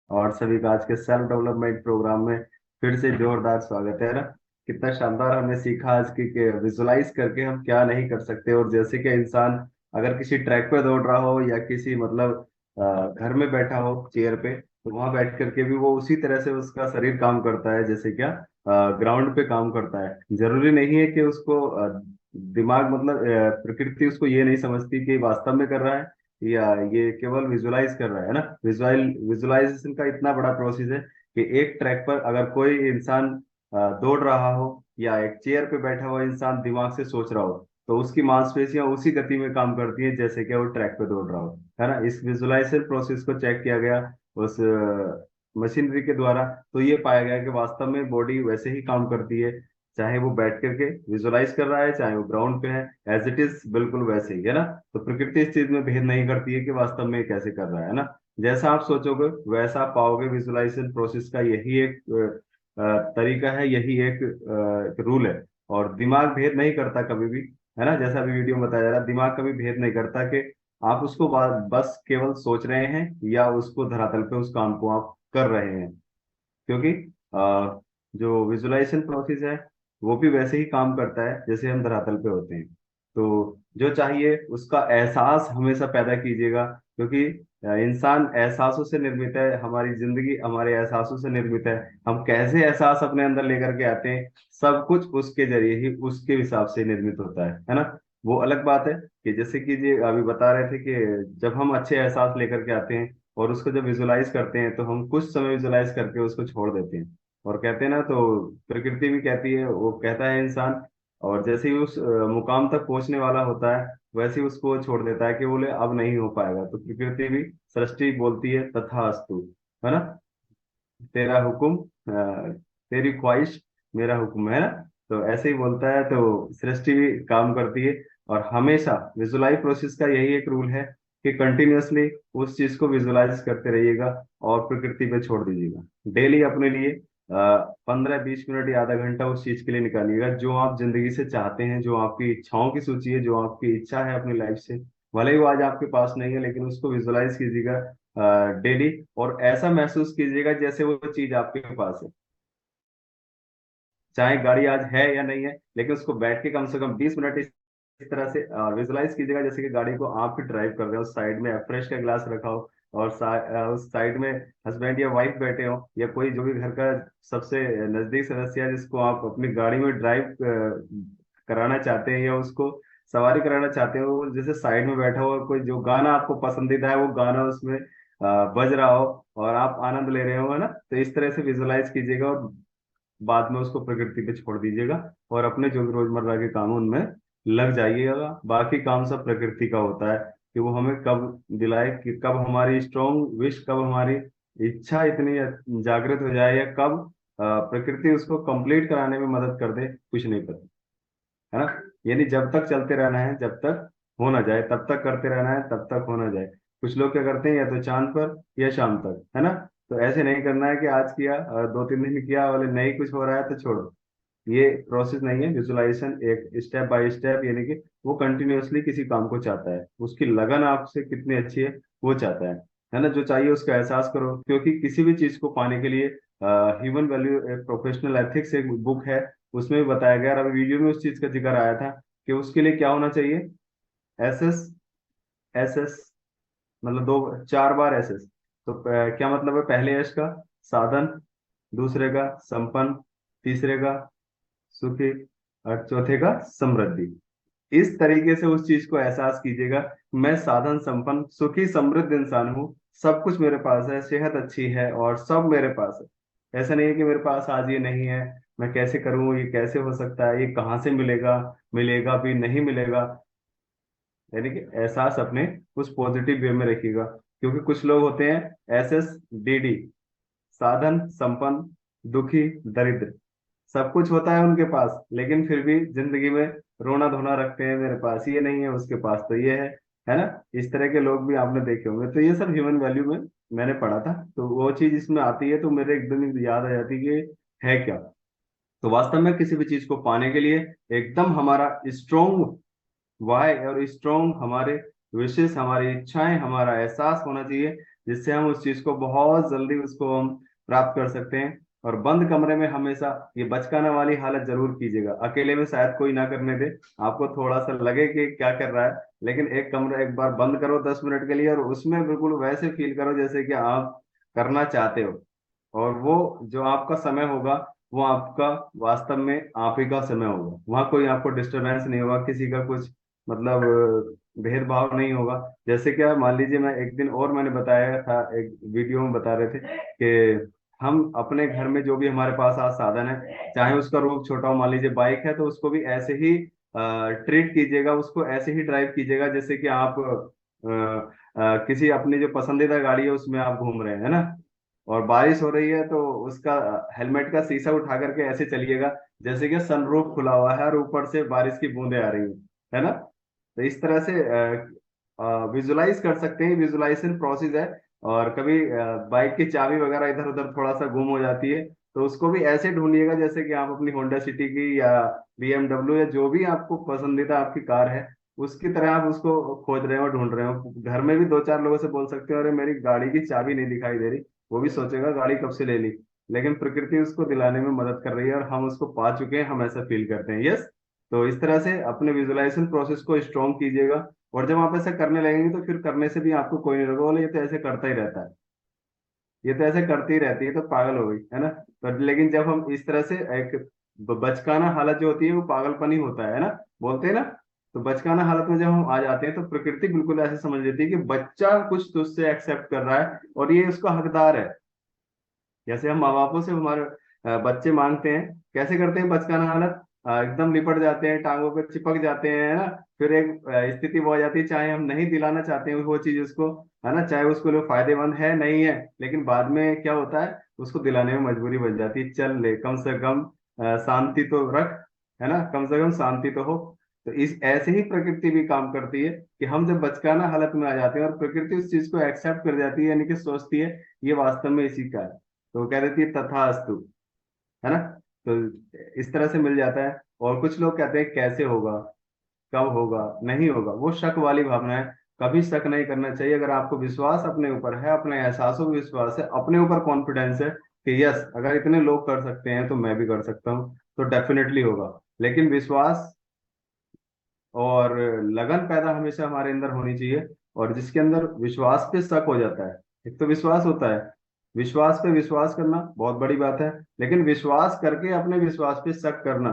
और सभी का आज के सेल्फ डेवलपमेंट प्रोग्राम में फिर से जोरदार स्वागत है ना। कितना शानदार हमने सीखा आज की विजुलाइज करके हम क्या नहीं कर सकते। और जैसे कि इंसान अगर किसी ट्रैक पे दौड़ रहा हो या किसी मतलब घर में बैठा हो चेयर पे, तो वहां बैठ करके भी वो उसी तरह से उसका शरीर काम करता है जैसे क्या ग्राउंड पे काम करता है। जरूरी नहीं है कि उसको दिमाग मतलब प्रकृति उसको ये नहीं समझती कि वास्तव में कर रहा है या ये केवल विजुलाइज कर रहा है ना। विजुलाइजेशन का इतना बड़ा प्रोसेस है कि एक ट्रैक पर अगर कोई इंसान दौड़ रहा हो या एक चेयर पे बैठा हुआ इंसान दिमाग से सोच रहा हो, तो उसकी मांसपेशियां उसी गति में काम करती हैं जैसे कि वो ट्रैक पे दौड़ रहा हो, है ना। इस विजुलाइजेशन प्रोसेस को चेक किया गया उस मशीनरी के द्वारा, तो ये पाया गया कि वास्तव में बॉडी वैसे ही काम करती है, चाहे वो बैठ करके विजुलाइज कर रहा है चाहे वो ग्राउंड पे है। एज इट इज बिल्कुल वैसे ही है ना। तो प्रकृति इस चीज में भेद नहीं करती है कि वास्तव में ये कैसे कर रहा है ना। जैसा आप सोचोगे वैसा आप पाओगे। विजुअलाइजेशन प्रोसेस का यही एक तरीका है, यही एक रूल है। और दिमाग भेद नहीं करता कभी भी, है ना। जैसा अभी वीडियो में बताया जा रहा है, दिमाग कभी भेद नहीं करता कि आप उसको बस केवल सोच रहे हैं या उसको धरातल पे उस काम को आप कर रहे हैं। क्योंकि जो विजुअलाइजेशन प्रोसेस है वो भी वैसे ही काम करता है जैसे हम धरातल पे होते हैं। तो जो चाहिए उसका एहसास हमेशा पैदा कीजिएगा, क्योंकि इंसान एहसासों से निर्मित है। हमारी जिंदगी हमारे एहसासों से निर्मित है। हम कैसे एहसास अपने अंदर लेकर के आते हैं, सब कुछ उसके जरिए ही उसके हिसाब से निर्मित होता है ना। वो अलग बात है कि जैसे कि जी अभी बता रहे थे कि जब हम अच्छे एहसास लेकर के आते हैं और उसको जब विजुलाइज करते हैं तो हम कुछ समय विजुलाइज करके उसको छोड़ देते हैं। और कहते हैं ना, तो प्रकृति भी कहती है, वो कहता है इंसान, और जैसे ही उस मुकाम तक पहुंचने वाला होता है वैसे ही उसको छोड़ देता है कि बोले अब नहीं हो पाएगा। तो प्रकृति भी, सृष्टि बोलती है तथास्तु, है ना। तेरा हुक्म तेरी ख्वाहिश मेरा हुक्म, है ना। तो ऐसे ही बोलता है, तो सृष्टि भी काम करती है। और हमेशा विजुलाइज प्रोसेस का यही एक रूल है कि कंटिन्यूअसली उस चीज को विजुलाइज करते रहिएगा और प्रकृति पे छोड़ दीजिएगा। डेली अपने लिए 15-20 मिनट या आधा घंटा उस चीज के लिए निकालिएगा जो आप जिंदगी से चाहते हैं, जो आपकी इच्छाओं की सूची है, जो आपकी इच्छा है अपनी लाइफ से। भले ही वो आज आपके पास नहीं है लेकिन उसको विजुलाइज कीजिएगा डेली। और ऐसा महसूस कीजिएगा जैसे वो चीज आपके पास है, चाहे गाड़ी आज है या नहीं है, लेकिन उसको बैठ के कम से कम 20 मिनट इस तरह से विजुलाइज कीजिएगा जैसे कि गाड़ी को आप ही ड्राइव कर रहे हो। साइड में फ्रेश का गिलास रखा हो और उस साइड में हस्बैंड या वाइफ बैठे हो, या कोई जो भी घर का सबसे नजदीक सदस्य है जिसको आप अपनी गाड़ी में ड्राइव कराना चाहते हैं या उसको सवारी कराना चाहते हो, जैसे साइड में बैठा हुआ कोई जो गाना आपको पसंदीदा है वो गाना उसमें बज रहा हो और आप आनंद ले रहे हो, है ना। तो इस तरह से विजुलाइज कीजिएगा और बाद में उसको प्रकृति पे छोड़ दीजिएगा और अपने जो भी रोजमर्रा के काम हैं, उनमें लग जाइएगा। बाकी काम सब प्रकृति का होता है कि वो हमें कब दिलाए, कि कब हमारी स्ट्रॉन्ग विश, कब हमारी इच्छा इतनी जागृत हो जाए, या कब प्रकृति उसको कंप्लीट कराने में मदद कर दे, कुछ नहीं पता, है ना। यानी जब तक चलते रहना है, जब तक हो ना जाए तब तक करते रहना है, तब तक हो ना जाए। कुछ लोग क्या करते हैं, या तो चांद पर या शाम तक, है ना। तो ऐसे नहीं करना है कि आज किया 2-3 दिन किया बोले नहीं कुछ हो रहा है तो छोड़ो। ये प्रोसेस नहीं है। विजुअलाइजेशन एक स्टेप बाय स्टेप, यानी कि वो कंटिन्यूअसली किसी काम को चाहता है, उसकी लगन आपसे कितनी अच्छी है वो चाहता है ना। जो चाहिए उसका एहसास करो, क्योंकि किसी भी चीज को पाने के लिए ह्यूमन वैल्यू प्रोफेशनल एथिक्स एक बुक है, उसमें भी बताया गया। और अभी वीडियो में उस चीज का जिक्र आया था कि उसके लिए क्या होना चाहिए। एस एस, एस एस मतलब दो चार बार एस एस। तो क्या मतलब है, पहले एस का साधन, दूसरे का संपन्न, तीसरे का सुखी, और चौथे का समृद्धि। इस तरीके से उस चीज को एहसास कीजिएगा, मैं साधन संपन्न सुखी समृद्ध इंसान हूँ। सब कुछ मेरे पास है, सेहत अच्छी है और सब मेरे पास है। ऐसा नहीं है कि मेरे पास आज ये नहीं है, मैं कैसे करूँ, ये कैसे हो सकता है, ये कहाँ से मिलेगा, मिलेगा भी नहीं मिलेगा। यानी कि एहसास अपने उस पॉजिटिव वे में रखिएगा। क्योंकि कुछ लोग होते हैं एस एस डी डी, साधन संपन्न दुखी दरिद्र, सब कुछ होता है उनके पास लेकिन फिर भी जिंदगी में रोना धोना रखते हैं, मेरे पास ये नहीं है उसके पास तो ये है ना। इस तरह के लोग भी आपने देखे होंगे। तो ये सब ह्यूमन वैल्यू में मैंने पढ़ा था, तो वो चीज इसमें आती है तो मेरे एकदम ही याद आ जाती है कि है क्या। तो वास्तव में किसी भी चीज को पाने के लिए एकदम हमारा स्ट्रोंग वाई और स्ट्रोंग हमारे विशेष, हमारी इच्छाएं, हमारा एहसास होना चाहिए। जिससे हम उस चीज को बहुत जल्दी उसको हम प्राप्त कर सकते हैं। और बंद कमरे में हमेशा ये बचकाना वाली हालत जरूर कीजिएगा। अकेले में शायद कोई ना करने दे, आपको थोड़ा सा लगे कि क्या कर रहा है, लेकिन एक कमरा एक बार बंद करो 10 मिनट के लिए, और उसमें बिल्कुल वैसे फील करो जैसे कि आप करना चाहते हो। और वो जो आपका समय होगा, वो आपका वास्तव में आप ही का समय होगा। वहाँ कोई आपको डिस्टरबेंस नहीं होगा, किसी का कुछ मतलब भेदभाव नहीं होगा। जैसे क्या, मान लीजिए मैं एक दिन और मैंने बताया था, एक वीडियो में बता रहे थे कि हम अपने घर में जो भी हमारे पास आज साधन है, चाहे उसका रूप छोटा हो, मान लीजिए बाइक है, तो उसको भी ऐसे ही ट्रीट कीजिएगा, उसको ऐसे ही ड्राइव कीजिएगा जैसे कि आप किसी अपनी जो पसंदीदा गाड़ी है उसमें आप घूम रहे हैं, है ना। और बारिश हो रही है तो उसका हेलमेट का शीशा उठा करके ऐसे चलिएगा जैसे कि सनरूफ खुला हुआ है और ऊपर से बारिश की बूंदें आ रही हैं, है ना। तो इस तरह से विजुलाइज कर सकते हैं, विजुलाइजेशन प्रोसेस है। और कभी बाइक की चाबी वगैरह इधर उधर थोड़ा सा गुम हो जाती है, तो उसको भी ऐसे ढूंढिएगा जैसे कि आप अपनी होंडा सिटी की या BMW या जो भी आपको पसंदीदा आपकी कार है, उसकी तरह आप उसको खोज रहे हो, ढूंढ रहे हो। घर में भी दो चार लोगों से बोल सकते हो, अरे मेरी गाड़ी की चाबी नहीं दिखाई दे रही, वो भी सोचेगा गाड़ी कब से ले ली। लेकिन प्रकृति उसको दिलाने में मदद कर रही है, और हम उसको पा चुके हैं, हम ऐसा फील करते हैं। यस। तो इस तरह से अपने विजुअलाइजेशन प्रोसेस को स्ट्रॉन्ग कीजिएगा। और जब आप ऐसा करने लगेंगे तो फिर करने से भी आपको कोई नहीं रोकेगा, बोले ये तो ऐसे करता ही रहता है, ये तो ऐसे करती ही रहती है, तो पागल हो गई, है ना। तो लेकिन जब हम इस तरह से एक बचकाना हालत जो होती है वो पागलपन ही होता है ना, बोलते हैं ना। तो बचकाना हालत में जब हम आ जाते हैं तो प्रकृति बिल्कुल ऐसे समझ लेती है कि बच्चा कुछ तुझसे एक्सेप्ट कर रहा है और ये उसका हकदार है। जैसे हम माँ बापों से हमारे बच्चे मांगते हैं, कैसे करते हैं बचकाना हालत, एकदम लिपट जाते हैं, टांगों पे चिपक जाते हैं, है ना। फिर एक स्थिति वो आ जाती है, चाहे हम नहीं दिलाना चाहते हैं वो चीज उसको, है ना, चाहे उसको लिए फायदेमंद है नहीं है, लेकिन बाद में क्या होता है, उसको दिलाने में मजबूरी बन जाती है। चल ले, कम से कम शांति तो रख, है ना, कम से कम शांति तो हो। तो इस ऐसे ही प्रकृति भी काम करती है कि हम जब बचकाना हालत में आ जाते हैं और प्रकृति उस चीज को एक्सेप्ट कर जाती है, यानी कि सोचती है ये वास्तव में इसी का है, तो वो कह देती है तथास्तु, है ना। तो इस तरह से मिल जाता है। और कुछ लोग कहते हैं कैसे होगा, कब होगा, नहीं होगा, वो शक वाली भावना है। कभी शक नहीं करना चाहिए। अगर आपको विश्वास अपने ऊपर है, अपने एहसासों पर विश्वास है, अपने ऊपर कॉन्फिडेंस है कि यस, अगर इतने लोग कर सकते हैं तो मैं भी कर सकता हूँ, तो डेफिनेटली होगा। लेकिन विश्वास और लगन पैदा हमेशा हमारे अंदर होनी चाहिए। और जिसके अंदर विश्वास पे शक हो जाता है, एक तो विश्वास होता है, विश्वास पे विश्वास करना बहुत बड़ी बात है, लेकिन विश्वास करके अपने विश्वास पे शक करना,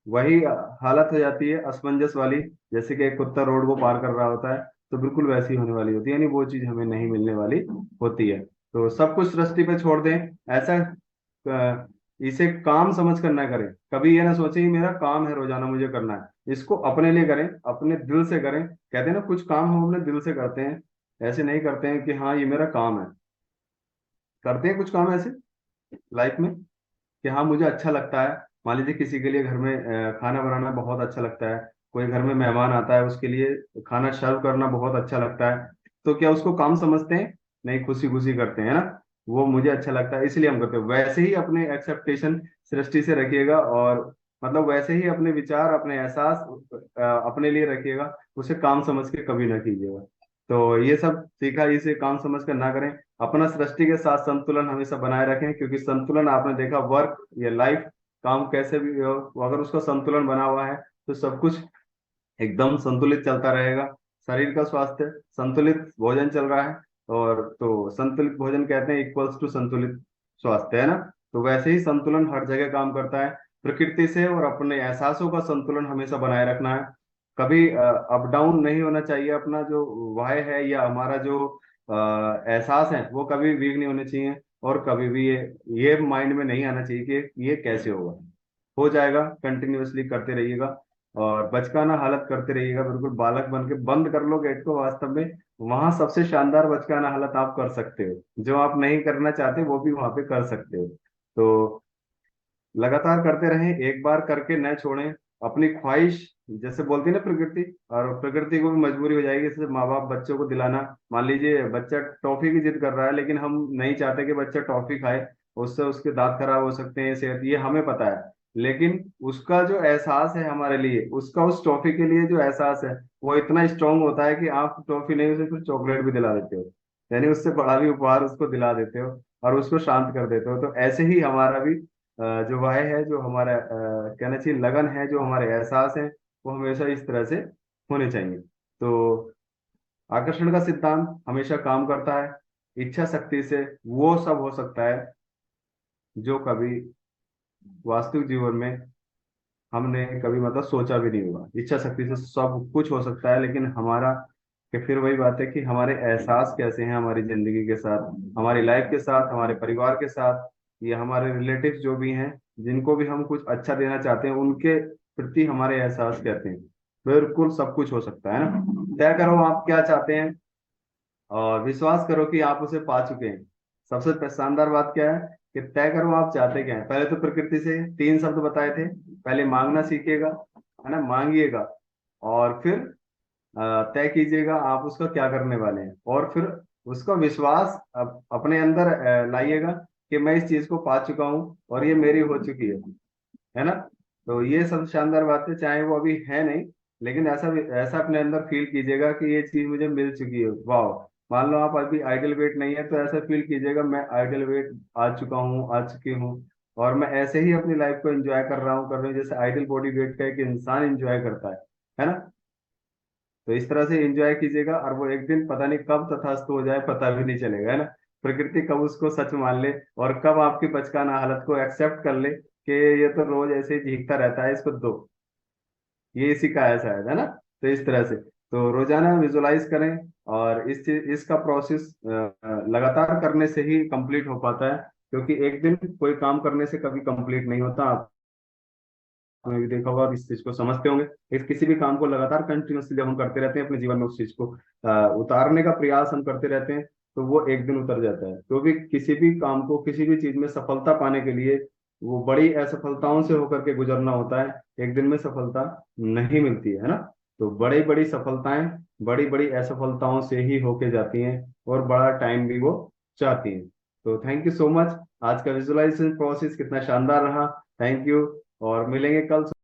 वही हालत हो जाती है असमंजस वाली। जैसे कि एक कुत्ता रोड को पार कर रहा होता है, तो बिल्कुल वैसी होने वाली होती है, यानी वो चीज हमें नहीं मिलने वाली होती है। तो सब कुछ सृष्टि पे छोड़ दें। ऐसा इसे काम समझ कर ना करें। कभी ये ना सोचें ये मेरा काम है रोजाना मुझे करना है, इसको अपने लिए करें, अपने दिल से करें। कहते हैं ना, कुछ काम हम अपने दिल से करते हैं, ऐसे नहीं करते हैं कि हाँ ये मेरा काम है। करते हैं कुछ काम ऐसे लाइफ में कि हाँ मुझे अच्छा लगता है। मान लीजिए किसी के लिए घर में खाना बनाना बहुत अच्छा लगता है, कोई घर में मेहमान आता है उसके लिए खाना सर्व करना बहुत अच्छा लगता है, तो क्या उसको काम समझते हैं? नहीं, खुशी खुशी करते हैं, है ना। वो मुझे अच्छा लगता है इसलिए हम करते हैं। वैसे ही अपने एक्सेप्टेशन सृष्टि से रखिएगा, और मतलब वैसे ही अपने विचार, अपने एहसास अपने लिए रखिएगा, उसे काम समझ के कभी ना कीजिएगा। तो ये सब सीखा, इसे काम समझ कर ना करें। अपना सृष्टि के साथ संतुलन हमेशा बनाए रखें, क्योंकि संतुलन आपने देखा, वर्क या लाइफ, काम कैसे भी हो, अगर उसका संतुलन बना हुआ है तो सब कुछ एकदम संतुलित चलता रहेगा। शरीर का स्वास्थ्य, संतुलित भोजन चल रहा है, और तो संतुलित भोजन कहते हैं इक्वल्स टू संतुलित स्वास्थ्य, है ना। तो वैसे ही संतुलन हर जगह काम करता है प्रकृति से। और अपने एहसासों का संतुलन हमेशा बनाए रखना है। कभी अप डाउन नहीं होना चाहिए। अपना जो वाय है या हमारा जो एहसास है वो कभी वीक नहीं होने चाहिए। और कभी भी ये माइंड में नहीं आना चाहिए कि ये कैसे होगा। हो जाएगा, कंटिन्यूअसली करते रहिएगा, और बचकाना हालत करते रहिएगा, बिल्कुल बालक बन के बंद कर लो गेट को। वास्तव में वहां सबसे शानदार बचकाना हालत आप कर सकते हो, जो आप नहीं करना चाहते वो भी वहां पे कर सकते हो। तो लगातार करते रहें, एक बार करके न छोड़ें। अपनी ख्वाहिश, जैसे बोलती है ना प्रकृति, और प्रकृति को भी मजबूरी हो जाएगी जैसे माँ बाप बच्चों को दिलाना। मान लीजिए बच्चा टॉफी की जिद कर रहा है, लेकिन हम नहीं चाहते कि बच्चा टॉफी खाए, उससे उसके दांत खराब हो सकते हैं, सेहत, ये हमें पता है। लेकिन उसका जो एहसास है हमारे लिए, उसका उस टॉफी के लिए जो एहसास है वो इतना स्ट्रांग होता है कि आप टॉफी नहीं, उसे फिर चॉकलेट भी दिला देते हो। यानी उससे बड़ा भी उपहार उसको दिला देते हो और उसको शांत कर देते हो। तो ऐसे ही हमारा भी जो वाह है, जो हमारा कहना चाहिए लगन है, जो हमारे एहसास है, वो हमेशा इस तरह से होने चाहिए। तो आकर्षण का सिद्धांत हमेशा काम करता है। इच्छा शक्ति से वो सब हो सकता है जो कभी वास्तविक जीवन में हमने कभी मतलब सोचा भी नहीं होगा। इच्छा शक्ति से सब कुछ हो सकता है, लेकिन हमारा कि फिर वही बात है कि हमारे एहसास कैसे हैं हमारी जिंदगी के साथ, हमारी लाइफ के साथ, हमारे परिवार के साथ, या हमारे रिलेटिव्स जो भी हैं, जिनको भी हम कुछ अच्छा देना चाहते हैं, उनके प्रति हमारे एहसास कहते हैं। बिल्कुल सब कुछ हो सकता है ना। तय करो आप क्या चाहते हैं और विश्वास करो कि आप उसे पा चुके हैं। सबसे शानदार बात क्या है कि तय करो आप चाहते क्या हैं। पहले तो प्रकृति से 3 शब्द बताए थे। पहले मांगना सीखिएगा, है ना, मांगिएगा। और फिर तय कीजिएगा आप उसका क्या करने वाले हैं, और फिर उसका विश्वास अपने अंदर लाइएगा कि मैं इस चीज को पा चुका हूँ और ये मेरी हो चुकी है ना। तो ये सब शानदार बात है, चाहे वो अभी है नहीं, लेकिन ऐसा अपने अंदर फील कीजिएगा कि ये चीज मुझे मिल चुकी है। वाह। मान लो आप अभी आइडल वेट नहीं है, तो ऐसा फील कीजिएगा मैं आइडल वेट आ चुका हूँ, आ चुकी हूँ, और मैं ऐसे ही अपनी लाइफ को एंजॉय कर रही हूँ जैसे आइडल बॉडी वेट का एक इंसान एंजॉय करता है ना। तो इस तरह से एंजॉय कीजिएगा, और वो एक दिन पता नहीं कब तथास्तु हो जाए, पता भी नहीं चलेगा, है ना। प्रकृति कब उसको सच मान ले और कब आपकी बचकाना हालत को एक्सेप्ट कर ले कि ये तो रोज ऐसे ही भीगता रहता है, इसको दो। ये इसी का है शायद, है ना। तो इस तरह से तो रोजाना विजुलाइज करें, और इसका प्रोसेस लगातार करने से ही कंप्लीट हो पाता है, क्योंकि एक दिन कोई काम करने से कभी कंप्लीट नहीं होता। आपने भी देखा होगा और इस चीज को समझते होंगे। इस किसी भी काम को लगातार कंटिन्यूसली जब हम करते रहते हैं अपने जीवन में, उस चीज को उतारने का प्रयास हम करते रहते हैं, तो वो एक दिन उतर जाता है। तो भी किसी भी काम को, किसी भी चीज में सफलता पाने के लिए वो बड़ी असफलताओं से होकर के गुजरना होता है। एक दिन में सफलता नहीं मिलती है ना। तो बड़ी बड़ी सफलताएं बड़ी बड़ी असफलताओं से ही होके जाती हैं, और बड़ा टाइम भी वो चाहती हैं। तो थैंक यू सो मच। आज का विजुअलाइजेशन प्रोसेस कितना शानदार रहा। Thank you. और मिलेंगे कल।